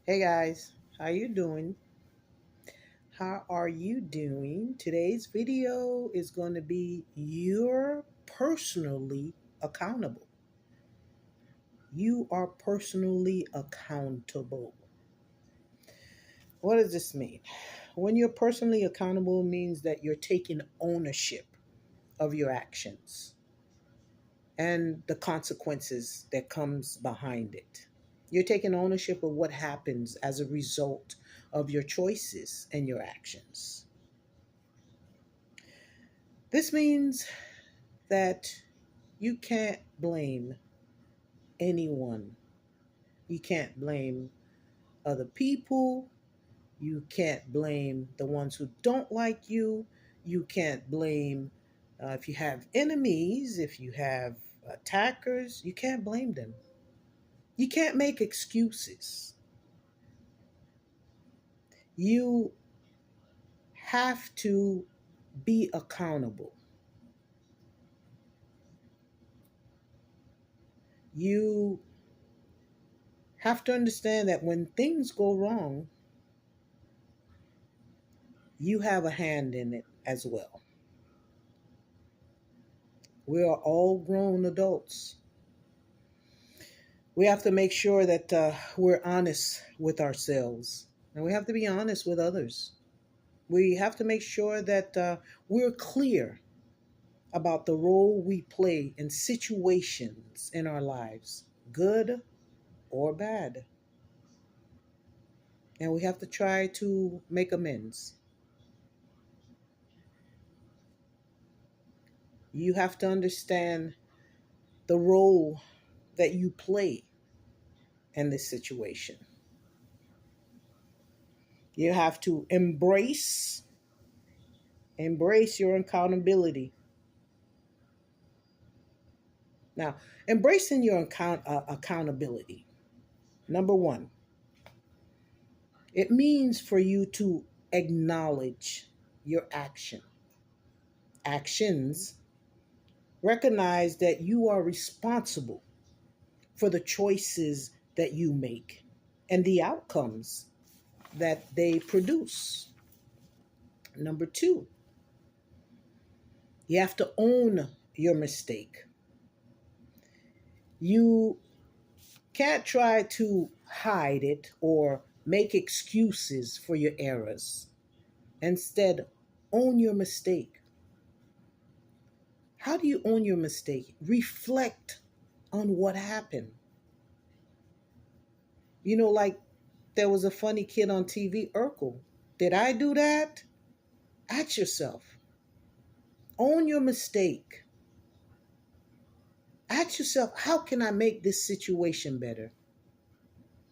Hey guys, how you doing? How are you doing? Today's video is going to be you're personally accountable. You are personally accountable. What does this mean? When you're personally accountable means that you're taking ownership of your actions and the consequences that comes behind it. You're taking ownership of what happens as a result of your choices and your actions. This means that you can't blame anyone. You can't blame other people. You can't blame the ones who don't like you. You can't blame if you have enemies, if you have attackers, you can't blame them. You can't make excuses. You have to be accountable. You have to understand that when things go wrong, you have a hand in it as well. We are all grown adults. We have to make sure that we're honest with ourselves, and we have to be honest with others. We have to make sure that we're clear about the role we play in situations in our lives, good or bad. And we have to try to make amends. You have to understand the role that you play in this situation. You have to embrace your accountability. Now, embracing your accountability. Number one, it means for you to acknowledge your actions. Recognize that you are responsible for the choices that you make and the outcomes that they produce. Number two, you have to own your mistake. You can't try to hide it or make excuses for your errors. Instead, own your mistake. How do you own your mistake? Reflect on what happened. Like there was a funny kid on TV, Urkel. Did I do that? Ask yourself. Own your mistake. Ask yourself, how can I make this situation better?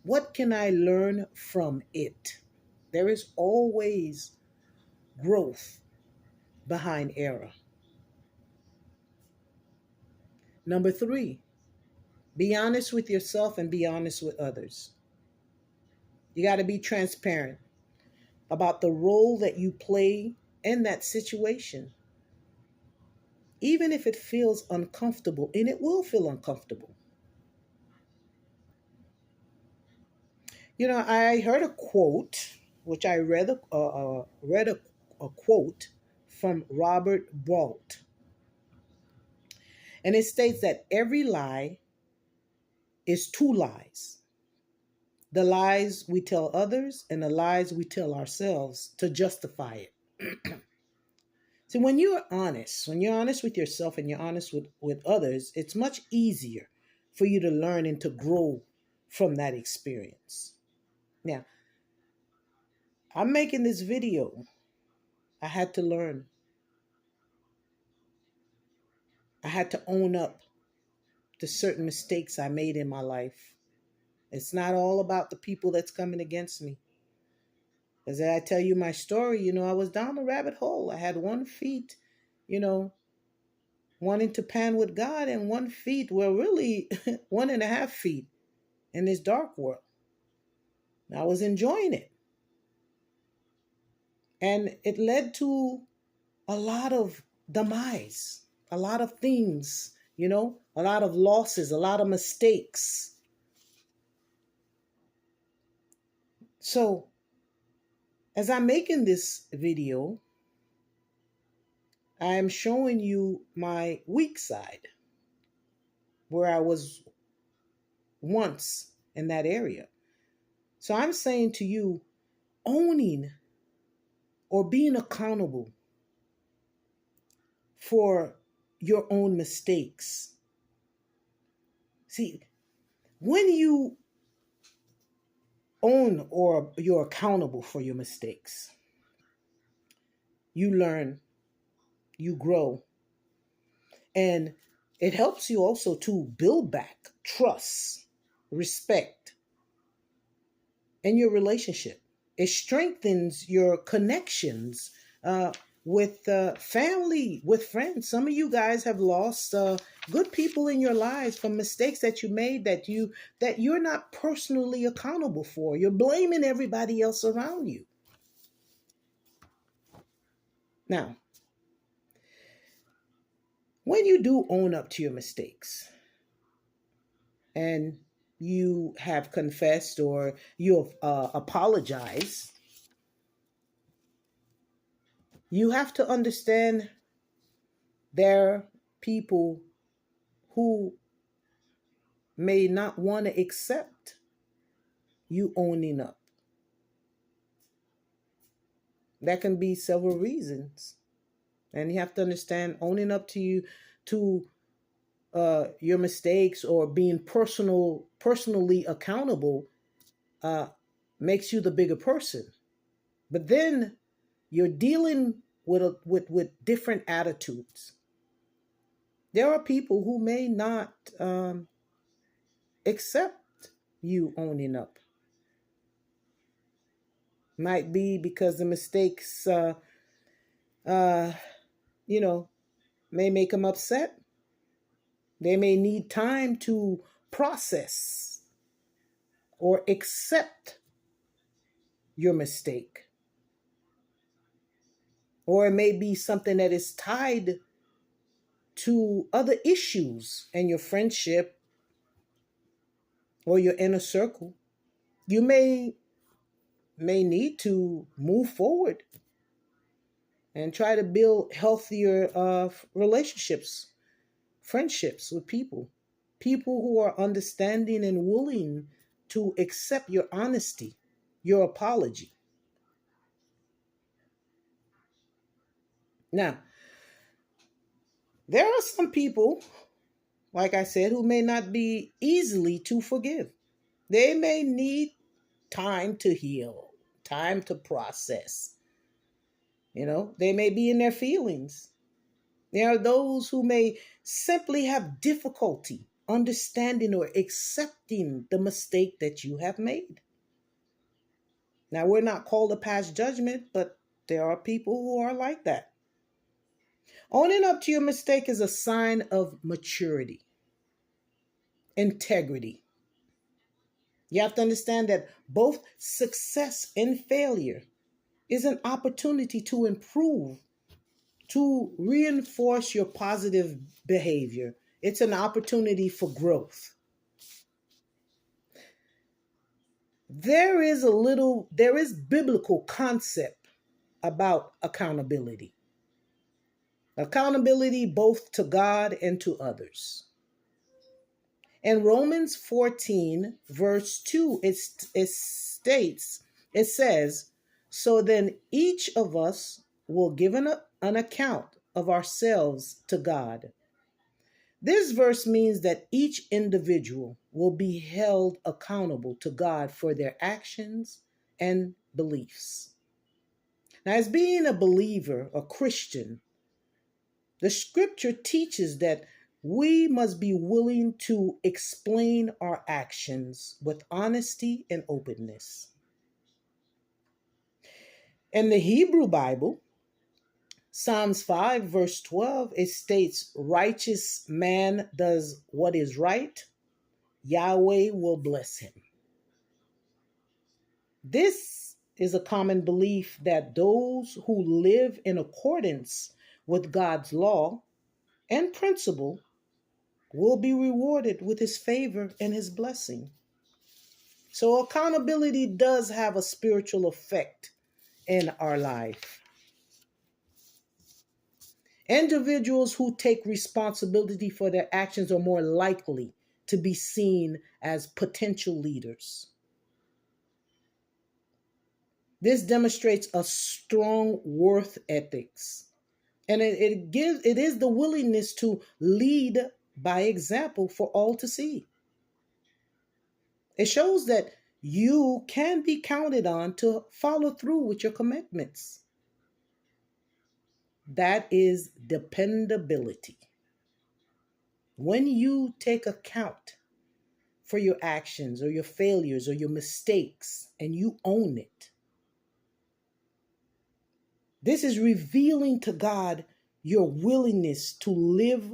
What can I learn from it? There is always growth behind error. Number three, be honest with yourself and be honest with others. You got to be transparent about the role that you play in that situation, even if it feels uncomfortable, and it will feel uncomfortable. I heard a quote, which I read a quote from Robert Brault, and it states that every lie is two lies: the lies we tell others and the lies we tell ourselves to justify it. So when you're honest with yourself and you're honest with others, it's much easier for you to learn and to grow from that experience. Now, I'm making this video. I had to learn. I had to own up to certain mistakes I made in my life. It's not all about the people that's coming against me. As I tell you my story, I was down the rabbit hole. I had 1 feet, you know, wanting to pan with God, and 1 feet were really 1.5 feet in this dark world. I was enjoying it. And it led to a lot of demise, a lot of things, a lot of losses, a lot of mistakes. So, as I'm making this video, I am showing you my weak side, where I was once in that area. So I'm saying to you, owning or being accountable for your own mistakes. See, when you own or you're accountable for your mistakes, you learn, you grow, and it helps you also to build back trust, respect in your relationship. It strengthens your connections with family, with friends. Some of you guys have lost good people in your lives from mistakes that you made that you're not personally accountable for. You're blaming everybody else around you. Now, when you do own up to your mistakes and you have confessed or you have apologized, you have to understand there are people who may not want to accept you owning up. That can be several reasons. And you have to understand owning up to your mistakes or being personally accountable uh, makes you the bigger person. But then you're dealing with different attitudes. There are people who may not accept you owning up. Might be because the mistakes, uh, you know, may make them upset. They may need time to process or accept your mistake. Or it may be something that is tied to other issues in your friendship or your inner circle. You may need to move forward and try to build healthier relationships, friendships with people who are understanding and willing to accept your honesty, your apology. Now, there are some people, like I said, who may not be easily to forgive. They may need time to heal, time to process. They may be in their feelings. There are those who may simply have difficulty understanding or accepting the mistake that you have made. Now, we're not called to pass judgment, but there are people who are like that. Owning up to your mistake is a sign of maturity, integrity. You have to understand that both success and failure is an opportunity to improve, to reinforce your positive behavior. It's an opportunity for growth. There is biblical concept about accountability. Accountability both to God and to others. In Romans 14, verse 2, it states, it says, so then each of us will give an account of ourselves to God. This verse means that each individual will be held accountable to God for their actions and beliefs. Now, as being a believer, a Christian, the scripture teaches that we must be willing to explain our actions with honesty and openness. In the Hebrew Bible, Psalms 5, verse 12, it states, righteous man does what is right, Yahweh will bless him. This is a common belief that those who live in accordance with God's law and principle will be rewarded with his favor and his blessing. So accountability does have a spiritual effect in our life. Individuals who take responsibility for their actions are more likely to be seen as potential leaders. This demonstrates a strong worth ethics, and it is the willingness to lead by example for all to see. It shows that you can be counted on to follow through with your commitments. That is dependability. When you take account for your actions or your failures or your mistakes and you own it, this is revealing to God your willingness to live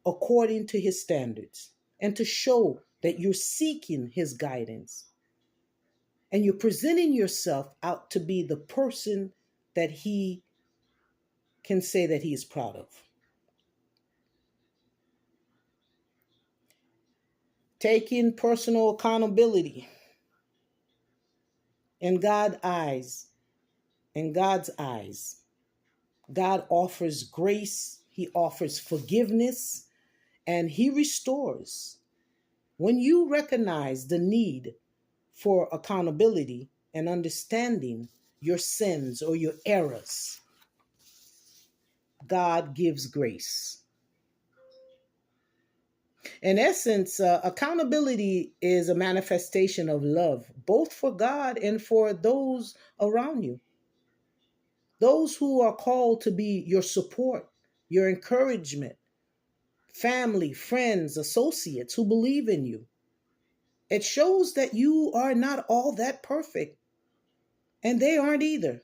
according to his standards and to show that you're seeking his guidance and you're presenting yourself out to be the person that he can say that he is proud of. Taking personal accountability in God's eyes, God offers grace, he offers forgiveness, and he restores. When you recognize the need for accountability and understanding your sins or your errors, God gives grace. In essence, accountability is a manifestation of love, both for God and for those around you. Those who are called to be your support, your encouragement, family, friends, associates who believe in you. It shows that you are not all that perfect, and they aren't either.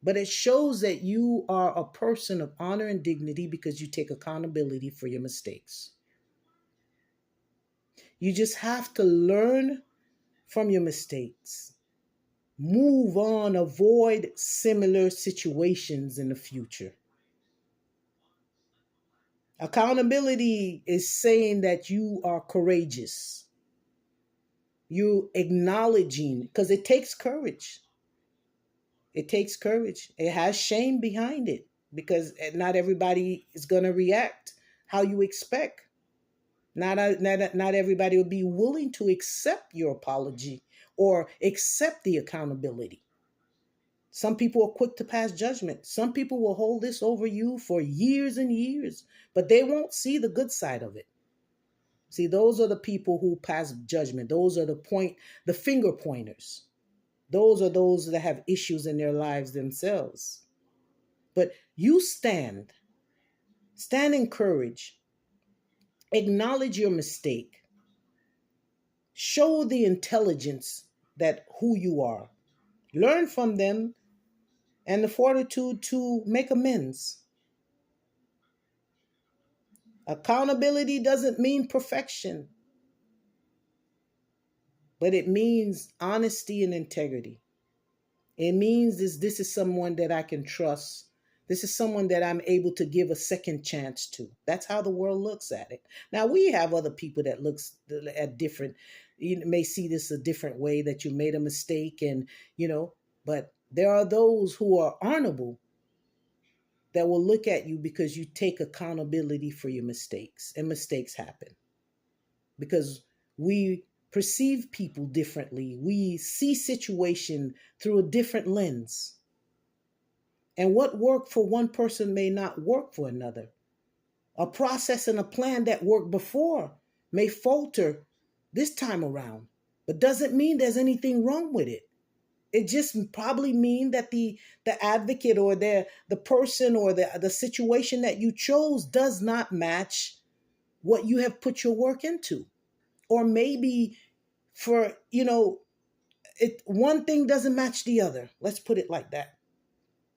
But it shows that you are a person of honor and dignity because you take accountability for your mistakes. You just have to learn from your mistakes. Move on, avoid similar situations in the future. Accountability is saying that you are courageous. You acknowledging, because it takes courage. It takes courage. It has shame behind it because not everybody is going to react how you expect. Not everybody will be willing to accept your apology or accept the accountability. Some people are quick to pass judgment. Some people will hold this over you for years and years, but they won't see the good side of it. See, those are the people who pass judgment. Those are the finger pointers. Those are those that have issues in their lives themselves. But you stand in courage, acknowledge your mistake, show the intelligence that who you are, learn from them, and the fortitude to make amends. Accountability doesn't mean perfection, but it means honesty and integrity. It means this is someone that I can trust. This is someone that I'm able to give a second chance to. That's how the world looks at it. Now, we have other people that looks at different, you may see this a different way, that you made a mistake and, but there are those who are honorable that will look at you because you take accountability for your mistakes, and mistakes happen because we perceive people differently. We see situation through a different lens. And what worked for one person may not work for another. A process and a plan that worked before may falter this time around, but doesn't mean there's anything wrong with it. It just probably mean that the advocate or the person or the situation that you chose does not match what you have put your work into. Or maybe for, one thing doesn't match the other. Let's put it like that.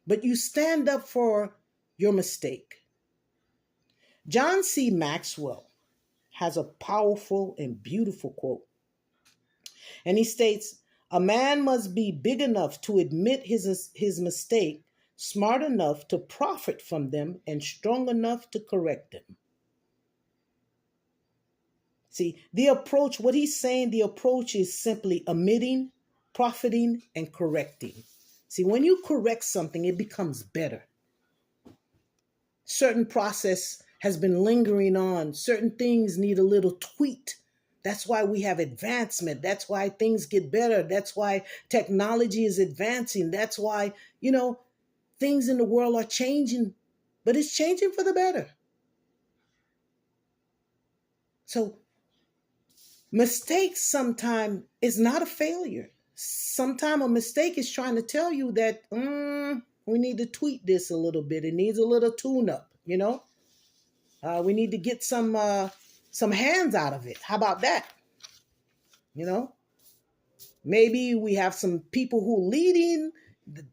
But you stand up for your mistake. John C. Maxwell has a powerful and beautiful quote. And he states, "A man must be big enough to admit his mistake, smart enough to profit from them, and strong enough to correct them." See, the approach, what he's saying, the approach is simply omitting, profiting, and correcting. See, when you correct something, it becomes better. Certain process has been lingering on. Certain things need a little tweak. That's why we have advancement. That's why things get better. That's why technology is advancing. That's why, things in the world are changing, but it's changing for the better. So mistakes sometimes is not a failure. Sometimes a mistake is trying to tell you that we need to tweak this a little bit. It needs a little tune up, we need to get some hands out of it. How about that? Maybe we have some people who leading,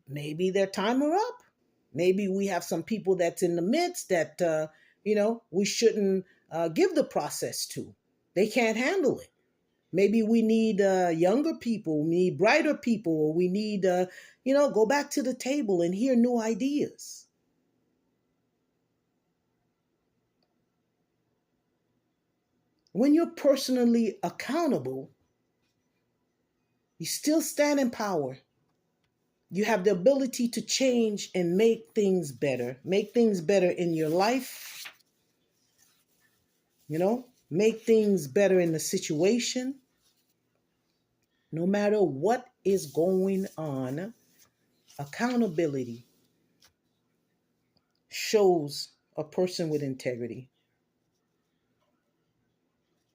maybe their time are up. Maybe we have some people that's in the midst that, we shouldn't give the process to. They can't handle it. Maybe we need younger people, we need brighter people, or we need, go back to the table and hear new ideas. When you're personally accountable, you still stand in power. You have the ability to change and make things better. Make things better in your life. Make things better in the situation. No matter what is going on, accountability shows a person with integrity.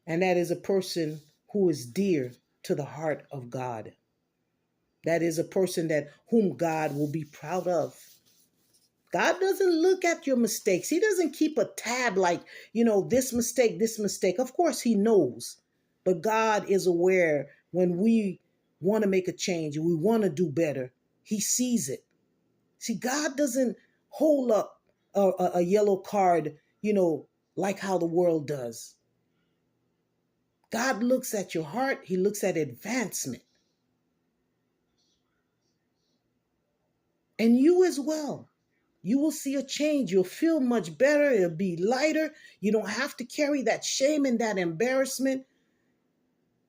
And that is a person who is dear to the heart of God. That is a person whom God will be proud of. God doesn't look at your mistakes. He doesn't keep a tab like, this mistake. Of course, he knows. But God is aware when we want to make a change and we want to do better. He sees it. See, God doesn't hold up a yellow card, like how the world does. God looks at your heart. He looks at advancement. And you as well. You will see a change. You'll feel much better. It'll be lighter. You don't have to carry that shame and that embarrassment.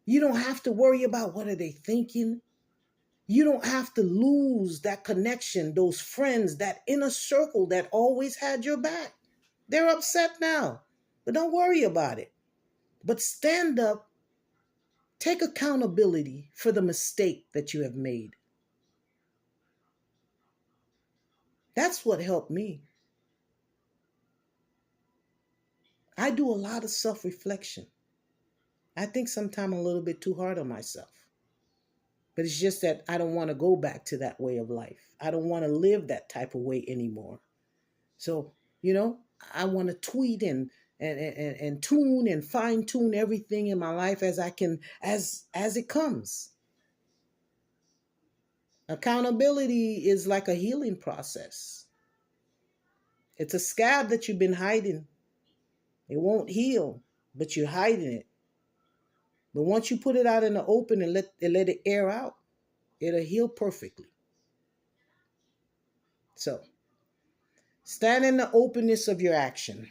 You don't have to worry about what are they thinking. You don't have to lose that connection, those friends, that inner circle that always had your back. They're upset now, but don't worry about it. But stand up, take accountability for the mistake that you have made. That's what helped me. I do a lot of self-reflection. I think sometimes I'm a little bit too hard on myself. But it's just that I don't want to go back to that way of life. I don't want to live that type of way anymore. So, I want to tweak and tune and fine tune everything in my life as I can, as it comes. Accountability is like a healing process. It's a scab that you've been hiding. It won't heal, but you're hiding it. But once you put it out in the open and let it air out, it'll heal perfectly. So, stand in the openness of your action.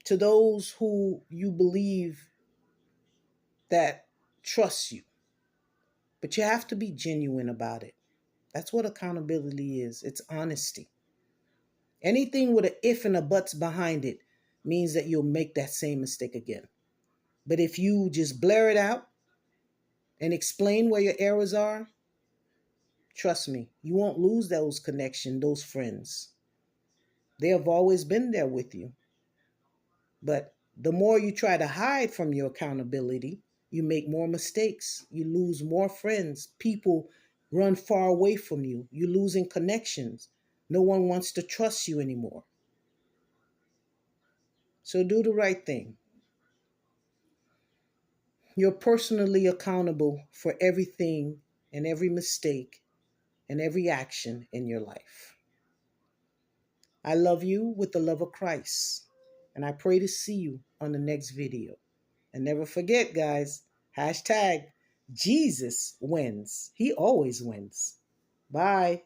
To those who you believe that trust you. But you have to be genuine about it. That's what accountability is. It's honesty. Anything with an if and a buts behind it means that you'll make that same mistake again. But if you just blare it out and explain where your errors are, trust me, you won't lose those connections, those friends. They have always been there with you. But the more you try to hide from your accountability, you make more mistakes. You lose more friends. People run far away from you. You're losing connections. No one wants to trust you anymore. So do the right thing. You're personally accountable for everything and every mistake and every action in your life. I love you with the love of Christ, and I pray to see you on the next video. And never forget, guys, #Jesus wins. He always wins. Bye.